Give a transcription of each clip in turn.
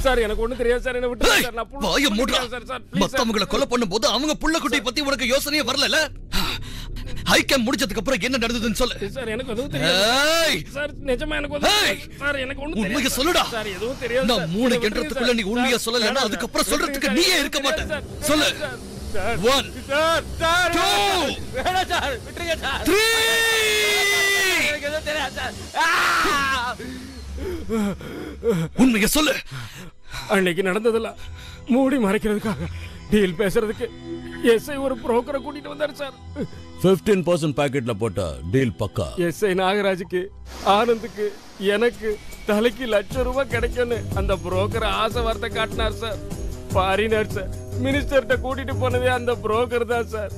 Sir எனக்கு ஒண்ணு தெரியாது சார், என்ன விட்டு சார். நான் வாயை மூடுடா. மத்தவங்கள கொலை பண்ணும்போது அவங்க புள்ள குட்டி பத்தி உனக்கு யோசனையே வரல. ஹைக்கம் முடிச்சதுக்கு அப்புறம் என்ன நடந்ததுன்னு சொல்லு. சார் எனக்கு எதுவும் தெரியாது சார், நிஜமா எனக்கு சார் எனக்கு ஒண்ணு தெரியாது. உண்மையை சொல்லுடா. சார் எதுவும் தெரியாது. நான் 3 என்றதுக்குள்ள நீ உண்மையை சொல்லலன்னா அதுக்கு அப்புறம் சொல்றதுக்கு நீயே இருக்க மாட்ட. சொல்லு. 1 சார் சார் 2 வேணாம் சார், விட்டுருங்க சார். 3 எனக்கு எதுவும் தெரியாது சார். உண்மையை சொல்லு. அன்னைக்கு நடந்ததெல்லாம் மூடி மறைக்கிறதுக்காக டீல் பேசுறதுக்கு எஸ்ஐ ஒரு புரோக்கரை கூட்டிட்டு வந்தாரு சார். 15% பாக்கெட்ல போட்ட டீல் பக்கா. எஸ்ஐ நாகராஜுக்கு, ஆனந்துக்கு, எனக்கு தலைக்கு ₹1,00,000 கிடைக்கும்னு அந்த புரோக்கர் ஆசை வார்த்தை காட்டினார் சார். ஃபாரினர் சார், மினிஸ்டர்கிட்ட கூட்டிட்டு போனதே அந்த புரோக்கர் தான் sir.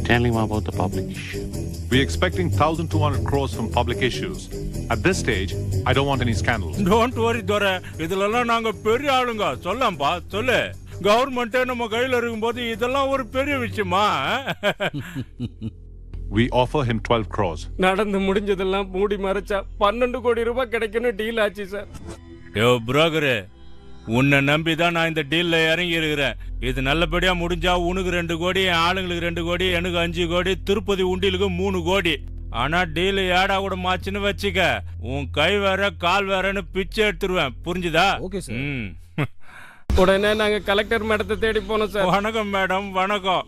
Tell him about the public issue. We're expecting 1,200 crores from public issues. At this stage, I don't want any scandals. Don't worry, Dora. இதெல்லாம் நாங்க பெரிய ஆளுங்க. சொல்லம்பா, சொல்லு. கவர்மெண்ட்டே நம்ம கையில இருக்கும்போது இதெல்லாம் ஒரு பெரிய விஷயமா? We offer him 12 crores. நடந்து முடிஞ்சதெல்லாம் மூடி மறைச்சா ₹12 கோடி கிடைக்கும்னு டீல் ஆச்சு சார். யோ புரோக்கரே, உன்னை நம்பிதான் நான் இந்த டீல்ல இறங்கி இருக்கிறேன். இது நல்லபடியா முடிஞ்சா உனக்கு 2 கோடி, என் ஆளுங்களுக்கு 2 கோடி, எனக்கு 5 கோடி, திருப்பதி உண்டியலுக்கு 3 கோடி. ஆனா டீல் ஏடா கூட மாச்சுன்னு வச்சுக்க, உன் கை வேற கால் வேறன்னு பிச்சை எடுத்துருவேன். புரிஞ்சுதா? Okay sir. உடனே நாங்க கலெக்டர் மேடத்தை தேடி போனோம் சார். வணக்கம் மேடம், வணக்கம்.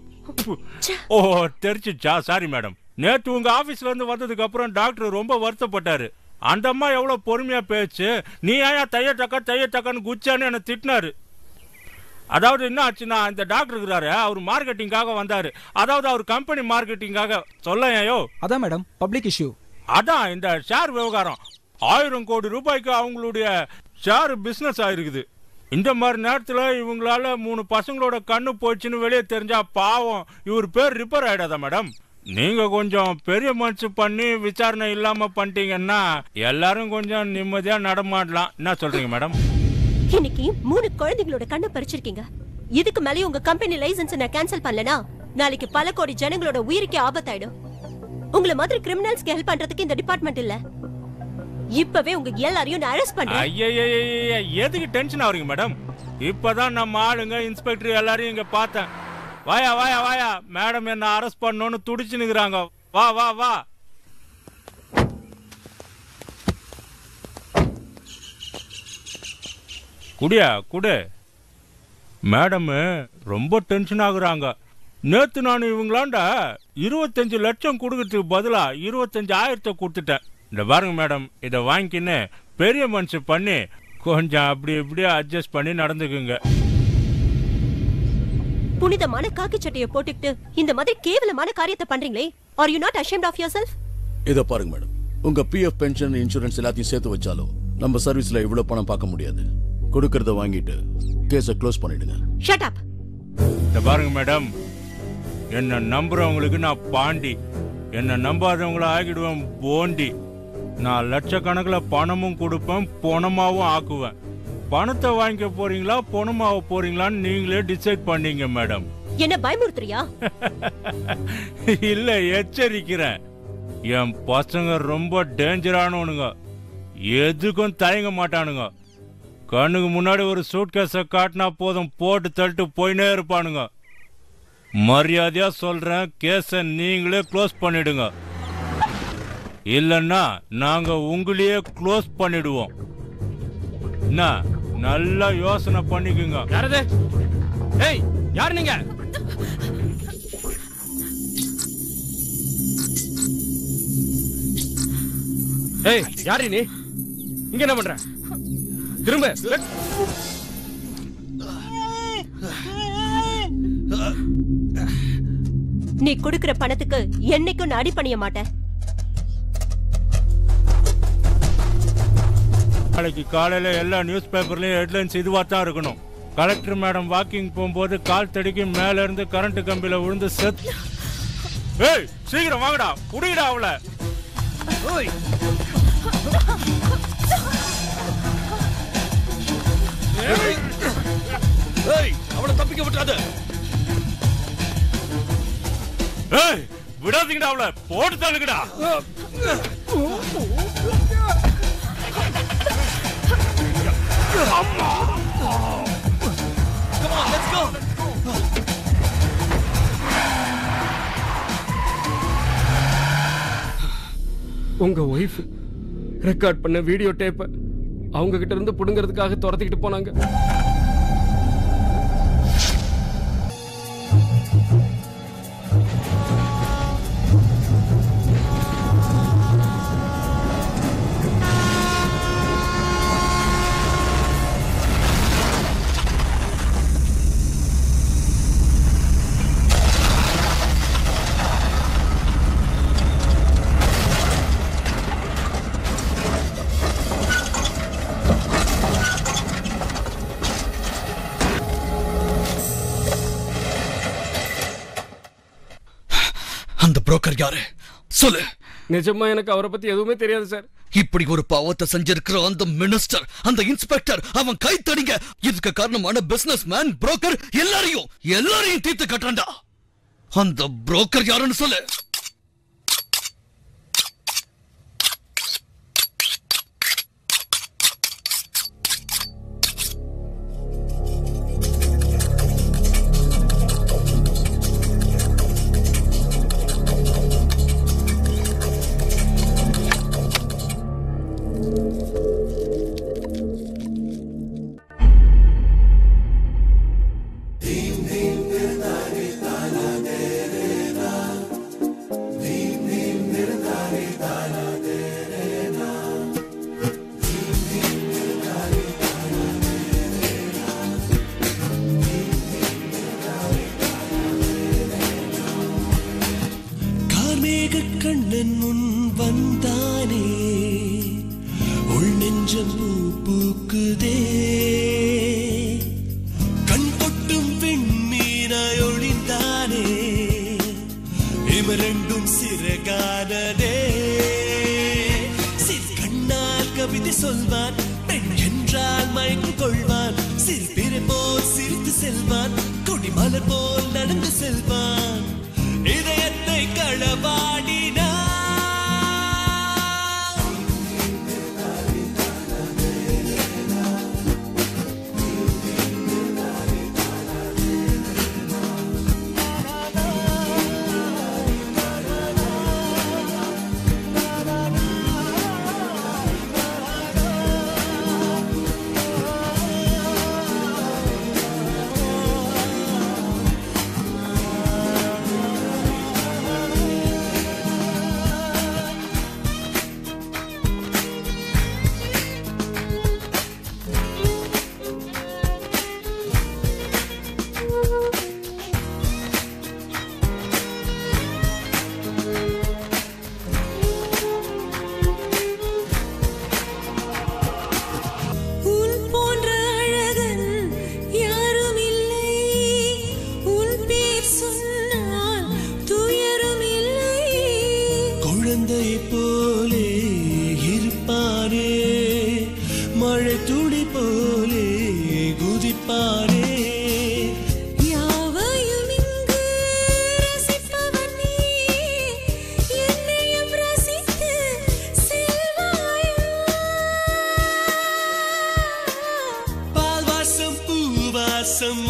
ஓ தெரிஞ்சிச்சா? Sorry madam. நேற்று உங்க ஆபீஸ்ல இருந்து வந்ததுக்கு அப்புறம் டாக்டர் ரொம்ப வருத்தப்பட்டாரு. அந்த அம்மா எவ்வளவு பொறுமையா பேச்சு, நீ ஏன் தைய டக்கான்னு குச்சான்னு என்ன திட்டினாரு. அதாவது என்ன ஆச்சுன்னா, இந்த டாக்டர் இருக்கிறாரு, அவர் மார்க்கெட்டிங்காக வந்தாரு. அதாவது அவர் கம்பெனி மார்க்கெட்டிங்காக. சொல்லையோ? அதான் மேடம், பப்ளிக் இஷ்யூ. அதான் இந்த ஷேர் விவகாரம். 1000 கோடி ரூபாய்க்கு அவங்களுடைய ஷேர் பிசினஸ் ஆயிருக்குது. இந்த மாதிரி நேரத்துல இவங்களால 3 பசங்களோட கண்ணு போச்சுன்னு வெளியே தெரிஞ்சா பாவம் இவர் பேர் ரிப்பேர் ஆயிடாதா மேடம்? நீங்க கொஞ்சம் பெரிய மனசு பண்ணி விசாரணை இல்லாம பண்ணிட்டீங்கன்னா எல்லாரும் கொஞ்சம் நிம்மதியா நடமாடலாம். என்ன சொல்றீங்க மேடம்? இன்னைக்கு 3 குழந்தைகளோட கண்ணை பறிச்சிருக்கீங்க. இதுக்கு மேலே உங்க கம்பெனி லைசன்ஸ் நான் கேன்சல் பண்ணலனா நாளைக்கு பல கோடி ஜனங்களோட உயிருக்கே ஆபத்தாயிடும். உங்கள மாதிரி கிரிமினல்ஸ்க்கு ஹெல்ப் பண்றதுக்கு இந்த டிபார்ட்மெண்ட் இல்ல. இப்பவே உங்க எல்லாரையும் நான் அரெஸ்ட் பண்றேன். ஐயய்ய, எதுக்கு டென்ஷன் ஆவறீங்க மேடம்? இப்பதான் நம்ம ஆளுங்க இன்ஸ்பெக்டர் எல்லாரையும் இங்க பார்த்தேன். வாயா வாயா வாயா, மேடம் என்ன அரெஸ்ட் பண்ணணும்னு துடிச்சு நிக்கிறாங்க. வா வா வா. குடியா குடு. மேடம் ரொம்ப டென்ஷன் ஆகுறாங்க. நேத்து நான் இவங்களாண்ட 25 லட்சம் கொடுக்கறதுக்கு பதிலா 25,000 கொடுத்துட்டேன். இந்த பாருங்க மேடம், இதை வாங்கிக்கின்னு பெரிய மனுஷு பண்ணி கொஞ்சம் அப்படி இப்படியே அட்ஜஸ்ட் பண்ணி நடந்துக்குங்க. புனிதமான காக்கி சட்டையை போட்டுக்கிட்டு இந்த மாதிரி கேவலமான காரியத்தை பண்றீங்களே, are you not ashamed of yourself? இத பாருங்க மேடம், உங்க பிஎஃப் பென்ஷன் இன்சூரன்ஸ் எல்லாத்தையும் சேர்த்து வச்சாலும் நம்ம சர்வீஸ்ல இவ்வளவு பணம் பார்க்க முடியாது. கொடுக்கறத வாங்கிட்டு கேஸை க்ளோஸ் பண்ணிடுங்க. Shut up. இந்த பாருங்க மேடம், என்ன நம்புறவங்களுக்கு நான் பாண்டி, என்ன நம்பாதவங்கள ஆகிடுவேன் போண்டி. நான் லட்சக்கணக்கில் பணமும் கொடுப்பேன், பணமாவும் ஆக்குவேன். பணத்தை வாங்கிக்க போறீங்களா பணமாவ போறீங்களான்னு நீங்களே டிசைட் பண்ணீங்க மேடம். என்ன பயமுறுத்துறியா? இல்ல, எச்சரிக்கிறேன். என் பசங்க ரொம்ப டேஞ்சரானவனுங்க, எதுக்கும் தயங்க மாட்டானுங்க. கண்ணுக்கு முன்னாடி ஒரு சூட் கேஸ காட்டினா போதும், போட்டு தள்ளிட்டு போயினே இருப்பானுங்க. மரியாதையா சொல்றேன், கேஸ நீங்களே க்ளோஸ் பண்ணிடுங்க. இல்லன்னா நாங்க உங்களையே க்ளோஸ் பண்ணிடுவோம். என்ன, நல்லா யோசனை பண்ணிக்குங்க. யாரது? ஏய், யார் நீங்க? ஏய், யார் நீ? இங்க என்ன பண்ற? திரும்ப. நீ கொடுக்கிற பணத்துக்கு என்னைக்கும் நான் அடி பண்ணிய மாட்டேன். நாளைக்கு காலையில எல்லா நியூஸ் பேப்பர்லயும் ஹெட்லைன்ஸ் இதுவா தான் இருக்கணும். கலெக்டர் மேடம் வாக்கிங் போகும்போது கால் தடிக்கு மேல இருந்து கரண்ட் கம்பியில விழுந்து செத்து. ஏய், சீக்கிரம் வாங்கடா, குடிடா அவள. அவளை தப்பிக்க விட்டாத. ஏய், விடாதீங்கடா அவள, போட்டு தள்ளுங்கடா. அம்மா உங்க ஒய்ஃப் ரெக்கார்ட் பண்ண வீடியோ டேப்பை அவங்க கிட்ட இருந்து புடுங்கிறதுக்காக துரத்திக்கிட்டு போனாங்க. அந்த புரோக்கர் யாரு சொல்லு. நிஜமா எனக்கு அவரை பத்தி எதுவுமே தெரியாது சார். இப்படி ஒரு பாவத்தை செஞ்சிருக்கிற அந்த மினிஸ்டர், அந்த இன்ஸ்பெக்டர், அவன் கை தடிங்க. இதுக்கு காரணமான பிசினஸ் மேன், புரோக்கர் எல்லாரையும் தீர்த்து கட்டாண்டா. அந்த புரோக்கர் யாருன்னு சொல்லு. கண்ணன் முன் வந்தானே, உள் நெஞ்சம் பூக்குதே. கண் கொட்டும் விண்மீனாய் ஒளிந்தானே, இமரண்டும் சிறகானதே. சிறு கண்ணால் கவிதை சொல்வான், பெண் என்றால் மயக்கம் கொள்வான். சிறு போல் சிரித்து செல்வான், கொடிமலர் போல் நடந்து செல்வான். இதயத்தை களவாடினான்.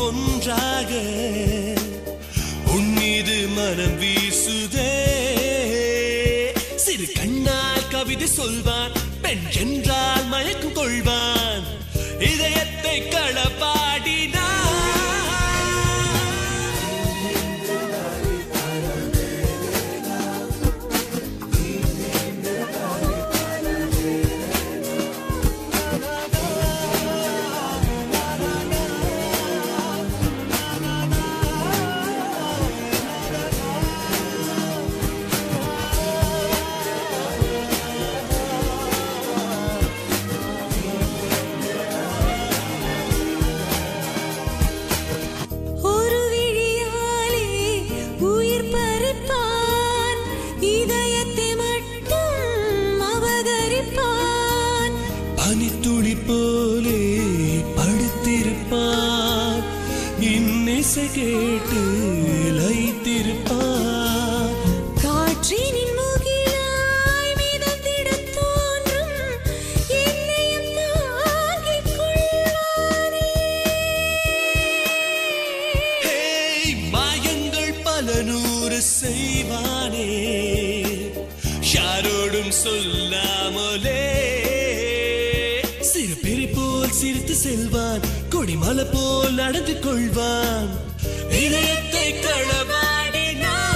ஒன்றாக உன்மீது மனம் வீசுதே. சிறு கண்ணால் கவிதை சொல்வான், பெண் என்றால் மயக்கம் கொள்வான். இதயத்தை களப்பாடினான். பனித்துளி போலே படுத்திருப்பான், இன்னிசை கேட்டு லயித்திருப்பான். காற்றினின் முகிலாய் மிதந்திடத் தோன்றும் என்னையும் தாங்கிக் கொள்வானே. மாயங்கள் பல நூறு செய்வானே, யாரோடும் சொல்ல சிறு பெரி போல் சிரித்து செல்வான், கொடிமலை போல் நடந்து கொள்வான், இதயத்தை களவாடினான்.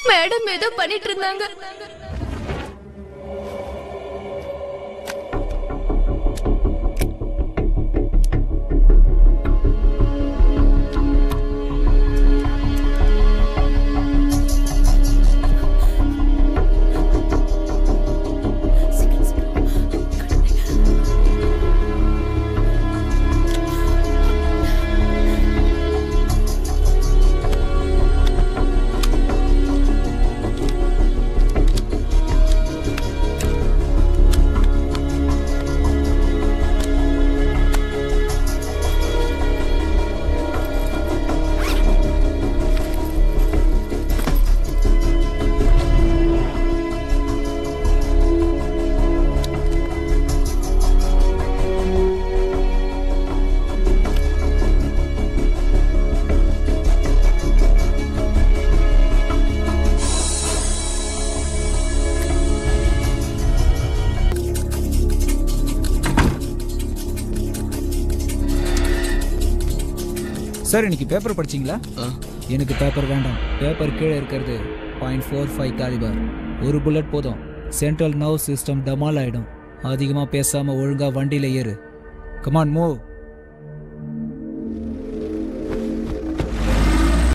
மேடம் ஏதோ பண்ணிட்டு இருந்தாங்க. சார் இன்னைக்கு பேப்பர் படிச்சிங்களா? எனக்கு பேப்பர் வேண்டாம். பேப்பர் கீழே இருக்கிறது .45 காலிபர். ஒரு புல்லட் போதும். சென்ட்ரல் நர்வ் சிஸ்டம் டமால் ஆயிடும். அதிகமாக பேசாமல் ஒழுங்காக வண்டியில் ஏறு. Come on move.